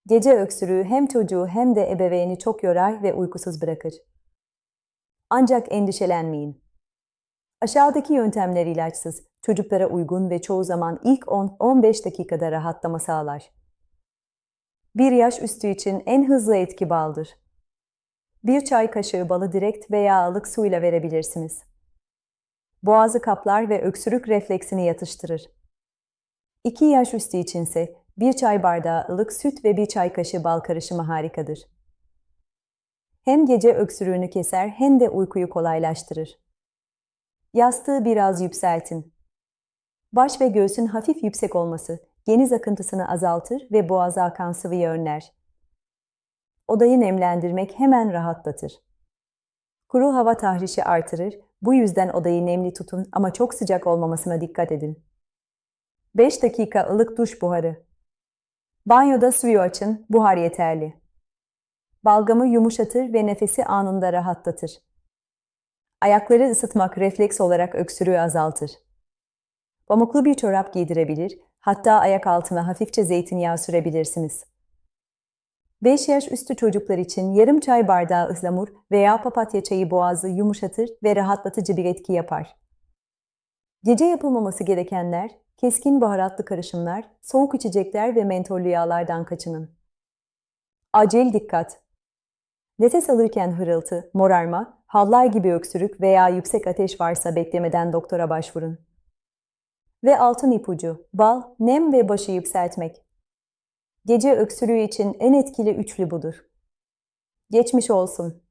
Gece öksürüğü hem çocuğu hem de ebeveyni çok yorar ve uykusuz bırakır. Ancak endişelenmeyin. Aşağıdaki yöntemler ilaçsız, çocuklara uygun ve çoğu zaman ilk 10-15 dakikada rahatlama sağlar. 1 yaş üstü için en hızlı etki baldır. 1 çay kaşığı balı direkt veya ılık suyla verebilirsiniz. Boğazı kaplar ve öksürük refleksini yatıştırır. 2 yaş üstü içinse 1 çay bardağı ılık süt ve 1 çay kaşığı bal karışımı harikadır. Hem gece öksürüğünü keser hem de uykuyu kolaylaştırır. Yastığı biraz yükseltin. Baş ve göğsün hafif yüksek olması geniz akıntısını azaltır ve boğaza akan sıvıyı önler. Odayı nemlendirmek hemen rahatlatır. Kuru hava tahrişi artırır, bu yüzden odayı nemli tutun ama çok sıcak olmamasına dikkat edin. 5 dakika ılık duş buharı. Banyoda suyu açın, buhar yeterli. Balgamı yumuşatır ve nefesi anında rahatlatır. Ayakları ısıtmak refleks olarak öksürüğü azaltır. Pamuklu bir çorap giydirebilir, hatta ayak altına hafifçe zeytinyağı sürebilirsiniz. 5 yaş üstü çocuklar için yarım çay bardağı ıhlamur veya papatya çayı boğazı yumuşatır ve rahatlatıcı bir etki yapar. Gece yapılmaması gerekenler, keskin baharatlı karışımlar, soğuk içecekler ve mentollü yağlardan kaçının. Acil dikkat! Nefes alırken hırıltı, morarma, hallar gibi öksürük veya yüksek ateş varsa beklemeden doktora başvurun. Ve altın ipucu, bal, nem ve başı yükseltmek. Gece öksürüğü için en etkili üçlü budur. Geçmiş olsun.